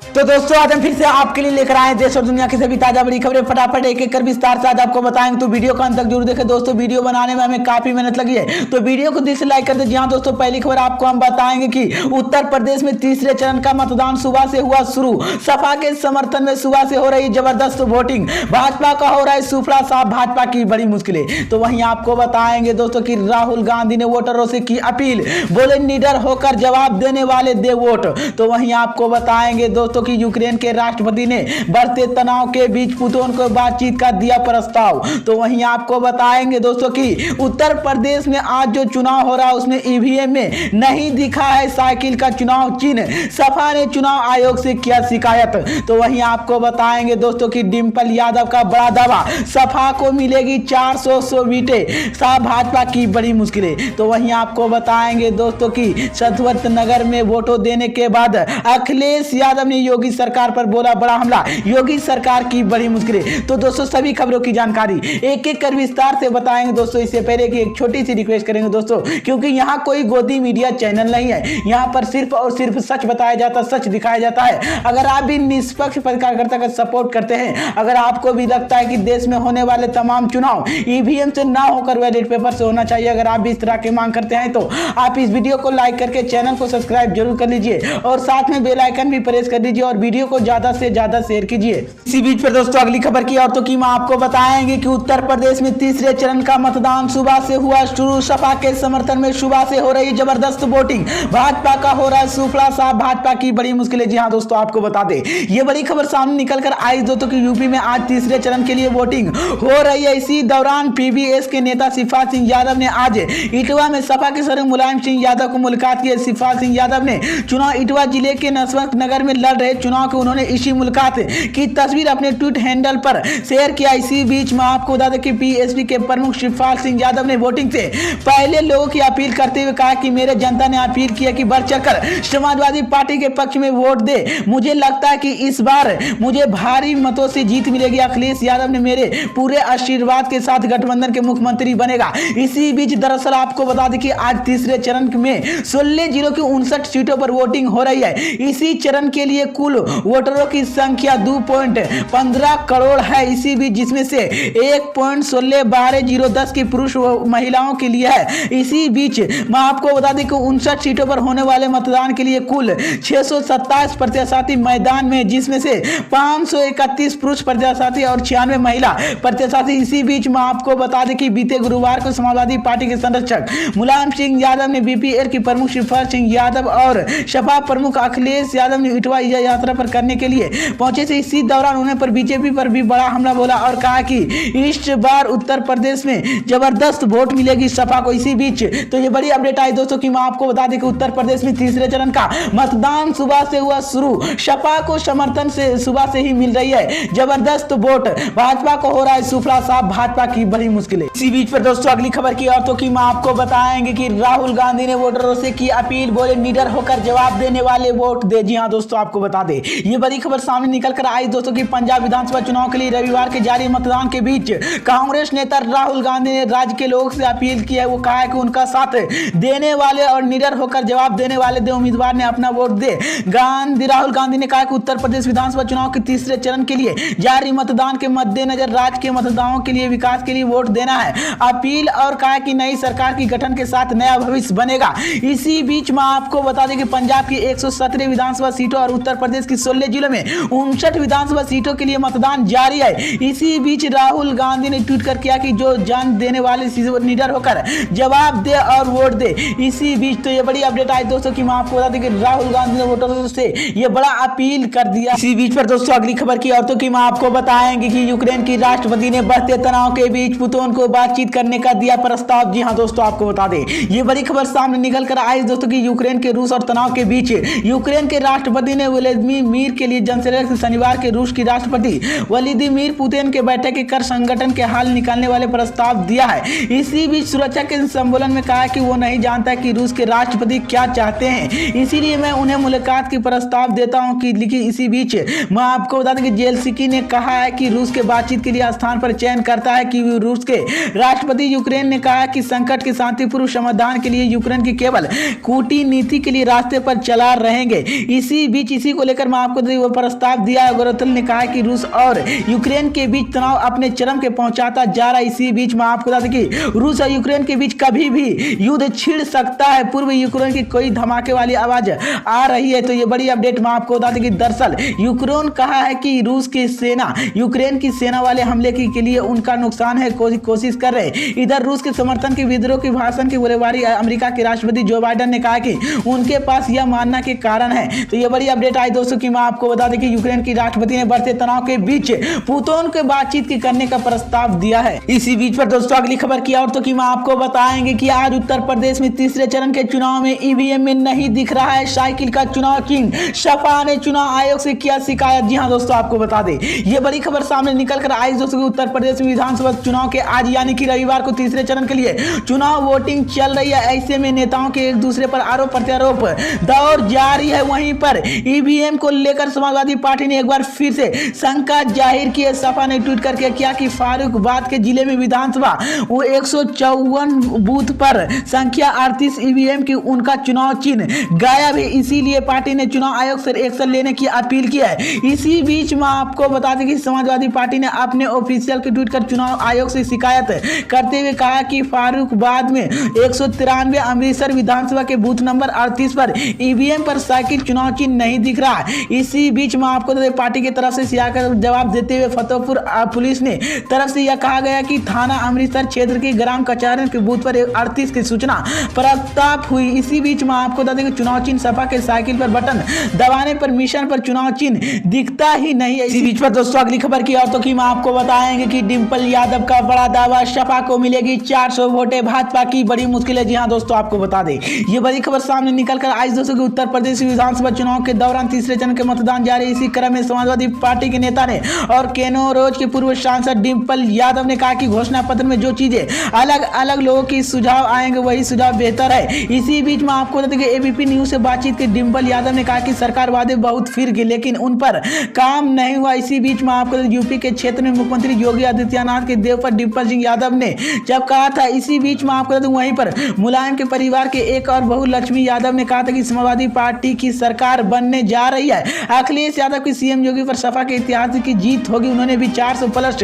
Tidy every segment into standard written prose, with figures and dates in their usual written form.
तो दोस्तों आज हम फिर से आपके लिए लेकर आए देश और दुनिया की सभी ताजा बड़ी खबरें फटाफट एक एक कर विस्तार से आज आपको बताएंगे। तो वीडियो को अंत तक जरूर देखें दोस्तों। वीडियो बनाने में हमें काफी मेहनत लगी है, तो वीडियो को दिल से लाइक कर दे। जी हाँ दोस्तों, पहली खबर आपको हम बताएंगे कि उत्तर प्रदेश में तीसरे चरण का मतदान सुबह से हुआ शुरू। सपा के समर्थन में सुबह से हो रही जबरदस्त वोटिंग। भाजपा का हो रहा है सूफड़ा साफ, भाजपा की बड़ी मुश्किलें। तो वहीं आपको बताएंगे दोस्तों कि राहुल गांधी ने वोटरों से की अपील, बोले निडर होकर जवाब देने वाले दे वोट। तो वहीं आपको बताएंगे दोस्तों कि यूक्रेन के राष्ट्रपति ने बढ़ते तनाव के बीच पुतिन को बातचीत का दिया प्रस्ताव। तो वहीं आपको बताएंगे दोस्तों कि उत्तर प्रदेश में आज जो चुनाव हो रहा है उसमें ईवीएम में नहीं दिखा है साइकिल का चुनाव चिन्ह। सपा ने चुनाव आयोग से किया शिकायत। तो वहीं आपको बताएंगे दोस्तों कि डिंपल यादव का बड़ा दावा, सपा को मिलेगी 400 सीटें, साफ भाजपा की बड़ी मुश्किलें। तो वहीं आपको बताएंगे दोस्तों कि सदवत नगर में वोटों देने के बाद अखिलेश यादव ने योगी सरकार पर बोला बड़ा हमला, योगी सरकार की बड़ी मुश्किलें। तो दोस्तों सभी खबरों की जानकारी एक एक कर विस्तार से बताएंगे दोस्तों। इससे पहले कि एक छोटी सी रिक्वेस्ट करेंगे दोस्तों, क्योंकि यहाँ कोई गोदी मीडिया चैनल नहीं है, यहाँ पर सिर्फ और सिर्फ सच बताया जाता, सच दिखाया जाता है। अगर आप भी निष्पक्ष पत्रकारिता का सपोर्ट करते हैं, अगर आपको भी लगता है कि देश में होने वाले तमाम चुनाव ईवीएम से ना होकर बैलेट पेपर से होना चाहिए, अगर आप भी इस तरह की मांग करते हैं तो आप इस वीडियो को लाइक करके चैनल को सब्सक्राइब जरूर कर लीजिए और साथ में बेल आइकन भी प्रेस कर दीजिए और वीडियो को ज्यादा से ज्यादा शेयर कीजिए। इसी बीच पर दोस्तों अगली खबर की और तो की आपको बताएंगे कि उत्तर प्रदेश में तीसरे चरण का मतदान सुबह से हुआ शुरू। सपा के समर्थन में सुबह से हो रही जबरदस्त वोटिंग। भाजपा का हो रहा है सूफड़ा साफ, भाजपा की बड़ी मुश्किलें। जी हाँ दोस्तों, आपको बता दें ये बड़ी खबर सामने निकल कर आई दोस्तों कि यूपी में आज तीसरे चरण के लिए वोटिंग हो रही है। इसी दौरान पीवीएस के नेता शिवपाल सिंह यादव ने आज इटवा में सपा के सर मुलायम सिंह यादव को मुलाकात की। शिवपाल सिंह यादव ने चुनाव इटवा जिले के नसवंत नगर में लड़ रहे चुनाव के उन्होंने इसी मुलाकात की तस्वीर अपने ट्वीट हैंडल पर शेयर किया। इसी बीच में आपको बता दें कि पीएसपी के प्रमुख शिवपाल सिंह यादव ने वोटिंग से पहले लोगों की अपील करते हुए कहा कि मेरे जनता ने अपील किया कि बढ़ चढ़कर समाजवादी पार्टी के पक्ष में वोट दे। मुझे लगता है कि इस बार मुझे भारी मतों से जीत मिलेगी। अखिलेश यादव ने मेरे पूरे आशीर्वाद के साथ गठबंधन के मुख्यमंत्री बनेगा। इसी बीच दरअसल आपको बता दें कि आज तीसरे चरण में 16 जिलों की 59 सीटों पर वोटिंग हो रही है। इसी चरण के लिए कुल वोटरों की संख्या 2.15 करोड़ है। इसी बीच जिसमें से 1.161210 की पुरुष महिलाओं के लिए है। इसी बीच मैं आपको बता दें कि 59 सीटों पर होने वाले मतदान के लिए कुल 627 प्रत्याशी मैदान में, जिसमें से 531 पुरुष प्रत्याशी और 96 महिला प्रत्याशी। इसी बीच मैं आपको बता दें कि बीते गुरुवार को समाजवादी पार्टी के संरक्षक मुलायम सिंह यादव ने बीपीएल की प्रमुख शिवपाल सिंह यादव और सपा प्रमुख अखिलेश यादव ने इटवा यात्रा पर करने के लिए पहुंचे थे। इसी दौरान उन्हें पर बीजेपी पर भी बड़ा हमला बोला और कहा कि इस बार उत्तर प्रदेश में जबरदस्त वोट मिलेगी सपा को। इसी बीच तो ये बड़ी अपडेट आई दोस्तों कि मैं आपको बता दें कि उत्तर प्रदेश में तीसरे चरण का मतदान सुबह से हुआ शुरू। सपा को समर्थन से सुबह से ही मिल रही है जबरदस्त वोट। भाजपा को हो रहा है सूफड़ा साफ, भाजपा की बड़ी मुश्किलें। इसी बीच पर दोस्तों अगली खबर की और तो की मैं आपको बताएंगे कि राहुल गांधी ने वोटरों से की अपील, बोले निडर होकर जवाब देने वाले वोट दे। जी हाँ दोस्तों, आपको बता दें ये बड़ी खबर सामने निकल कर आई दोस्तों कि पंजाब विधानसभा चुनाव के लिए रविवार के जारी मतदान के बीच कांग्रेस नेता राहुल गांधी ने राज्य के लोगों से अपील की है। वो कहा है कि उनका साथ देने वाले और निडर होकर जवाब देने वाले दे उम्मीदवार ने अपना वोट दे। राहुल गांधी ने कहा कि उत्तर प्रदेश विधानसभा चुनाव के तीसरे चरण के लिए जारी मतदान के मद्देनजर राज्य के मतदाताओं के लिए विकास के लिए वोट देना है अपील, और कहा कि नई सरकार की गठन के साथ नया भविष्य बनेगा। इसी बीच मैं आपको बता दें कि पंजाब की 117 विधानसभा सीटों और उत्तर प्रदेश की 16 जिलों में 59 विधानसभा सीटों के लिए मतदान जारी है। इसी बीच राहुल गांधी ने ट्वीट कर किया कि जो जान देने वाले निडर होकर जवाब दे और वोट दे। इसी बीच तो ये बड़ी अपडेट आई दोस्तों कि मैं आपको बता दें कि राहुल गांधी ने वोटरों से ये बड़ा अपील कर दिया। इसी बीच पर दोस्तों अगली खबर की और तो कि मैं आपको बताएंगे कि यूक्रेन की राष्ट्रपति ने बढ़ते तनाव के बीच पुतिन को बातचीत करने का दिया प्रस्ताव। जी हाँ दोस्तों, आपको बता दें ये बड़ी खबर सामने निकल कर आई दोस्तों कि यूक्रेन के रूस और तनाव के बीच यूक्रेन के राष्ट्रपति ने व्लादिमीर के लिए जनसंपर्क शनिवार के रूस की राष्ट्रपति व्लादिमीर पुतिन के बैठक कर संगठन के हाल निकालने वाले प्रस्ताव दिया है। इसी बीच सुरक्षा के संबोधन में कहा कि वो नहीं जानता कि रूस के राष्ट्रपति क्या चाहते हैं, इसीलिए मैं उन्हें मुलाकात की प्रस्ताव देता हूं कि लिखी। इसी बीच मैं आपको बता दें कि जेलेंस्की ने कहा है कि रूस के बातचीत के लिए स्थान पर चयन करता है कि रूस के राष्ट्रपति यूक्रेन ने कहा कि संकट के शांतिपूर्ण समाधान के लिए यूक्रेन की केवल कूटनीति के लिए रास्ते पर चला रहेंगे। इसी बीच इसी को लेकर मैं आपको वो प्रस्ताव दिया है। गोरेतल ने कहा कि रूस और यूक्रेन के बीच तनाव अपने चरम के पहुंचाता जा रहा है। इसी बीच में आपको बता दें कि रूस और यूक्रेन के बीच कभी भी युद्ध छिड़ सकता है। पूर्व यूक्रेन की कोई धमाके वाली आवाज आ रही है। तो ये बड़ी अपडेट मैं आपको बता दें कि दरअसल यूक्रेन कहा है कि रूस की सेना यूक्रेन की सेना वाले हमले के लिए उनका नुकसान है कोशिश कर रहे हैं। इधर रूस के समर्थन के विद्रोह के भाषण की गोलीबारी अमेरिका के राष्ट्रपति जो बाइडेन ने कहा कि उनके पास यह मानना के कारण है। तो ये बड़ी अपडेट आई दोस्तों कि मैं आपको बता दें कि यूक्रेन की राष्ट्रपति ने बढ़ते तनाव के बीच पुतिन के बातचीत की करने का प्रस्ताव दिया है। इसी बीच पर दोस्तों अगली खबर की और तो कि मैं आपको बताएंगे कि आज उत्तर प्रदेश में तीसरे चरण के चुनाव में ईवीएम में नहीं दिख रहा है साइकिल का चुनाव चिन्ह। सपा ने चुनाव आयोग से किया शिकायत। जी हां दोस्तों आपको बता दें ये बड़ी खबर सामने निकल कर आई दोस्तों उत्तर प्रदेश में विधानसभा चुनाव के आज यानी कि रविवार को तीसरे चरण के लिए चुनाव वोटिंग चल रही है। ऐसे में नेताओं के एक दूसरे पर आरोप प्रत्यारोप दौर जारी है। वहीं पर ईवीएम को लेकर समाजवादी पार्टी ने एक बार फिर से शंका जाहिर की है। सपा ने ट्वीट करके किया कि फारुखाबाद के जिले में विधानसभा वो 154 बूथ पर संख्या 38 ईवीएम की उनका चुनाव चिन्ह गायब है। इसीलिए पार्टी ने चुनाव आयोग से एक्शन लेने की अपील की है। इसी बीच में आपको बता दें कि समाजवादी पार्टी ने अपने ऑफिशियल के ट्वीट कर चुनाव आयोग से शिकायत करते हुए कहा कि फारुखाबाद में 193 अमृतसर विधानसभा के बूथ नंबर 38 पर ईवीएम पर साइकिल चुनाव चिन्ह नहीं दिख रहा। इसी बीच में आपको पार्टी की तरफ से सियाकर जवाब देते हुए फतेहपुर पुलिस ने तरफ से यह कहा गया कि थाना अमृतसर क्षेत्र के ग्राम कचहरी के बूथ पर 38 की सूचना प्राप्त हुई। इसी बीच में आपको बता दें कि चुनाव चिन्ह सपा के साइकिल पर बटन दबाने पर मिशन पर चुनाव चिन्ह दिखता ही नहीं है। इसी बीच पर दोस्तों अगली खबर की और तो कि मैं आपको बताएंगे कि डिंपल यादव का बड़ा दावा सपा को मिलेगी 400 वोटें भाजपा की बड़ी मुश्किल है। जी हां दोस्तों आपको बता दें ये बड़ी खबर सामने निकल कर आज दोस्तों कि उत्तर प्रदेश विधानसभा चुनाव के दौरान तीसरे चरण के मतदान जारी। इसी क्रम में समाजवादी पार्टी के नेता ने और केनोरोज के पूर्व सांसद डिंपल यादव ने कहा कि घोषणा पत्र में जो चीजें अलग अलग लोगों की सुझाव आएंगे वही सुझाव बेहतर है। इसी बीच में आपको बता दें कि एबीपी न्यूज से बातचीत के डिंपल यादव ने कहा कि सरकार वादे बहुत फिर गए लेकिन उन पर काम नहीं हुआ। इसी बीच में आपको यूपी के क्षेत्र में मुख्यमंत्री योगी आदित्यनाथ के देव पर डिंपल सिंह यादव ने जब कहा था। इसी बीच में आपको बता दें वहीं पर मुलायम के परिवार के एक और बहू लक्ष्मी यादव ने कहा था कि समाजवादी पार्टी की सरकार बनने जा रही है। अखिलेश यादव की सीएम योगी पर सपा के इतिहास की जीत होगी। उन्होंने भी 400 प्लस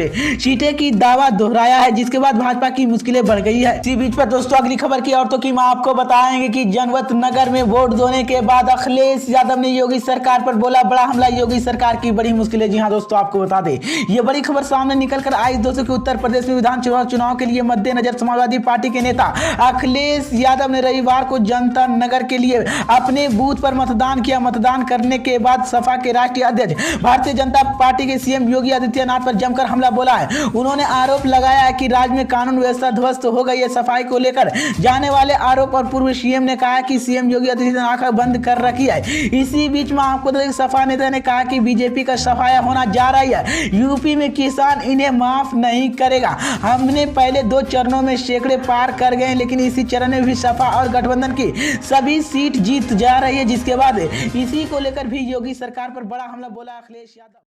सीटें की दावा दोहराया है जिसके बाद भाजपा की मुश्किलें बढ़ गई है। इसी बीच पर दोस्तों अगली खबर की और तो कि मैं आपको बताएंगे कि जनवत नगर में वोट देने के बाद अखिलेश यादव ने योगी सरकार पर बोला बड़ा हमला। योगी सरकार की बड़ी मुश्किलें। जी हां दोस्तों आपको बता दें ये बड़ी खबर सामने निकल कर आई दोस्तों कि उत्तर प्रदेश में विधानसभा चुनाव के लिए मद्देनजर समाजवादी पार्टी के नेता अखिलेश यादव ने रविवार को जनता नगर के लिए अपने बूथ पर मतदान किया। मतदान करने के बाद सपा के राष्ट्रीय अध्यक्ष भारतीय जनता पार्टी के सीएम योगी आदित्यनाथ पर जमकर हमला बोला है। उन्होंने आरोप लगाया है कि राज्य में कानून व्यवस्था ध्वस्त हो गई है। सफाई को लेकर जाने वाले आरोप और पूर्व सीएम ने कहा कि सीएम योगी आदित्यनाथ आंखें बंद कर रखी है। इसी बीच में आपको सपा नेता ने कहा कि बीजेपी का सफाया होना जा रही है। यूपी में किसान इन्हें माफ नहीं करेगा। हमने पहले 2 चरणों में सैकड़े पार कर गए लेकिन इसी चरण में भी सपा और गठबंधन की सभी सीट जीत जा रही है जिसके बाद इसी को लेकर भी योगी सरकार पर बड़ा हमला बोला अखिलेश यादव।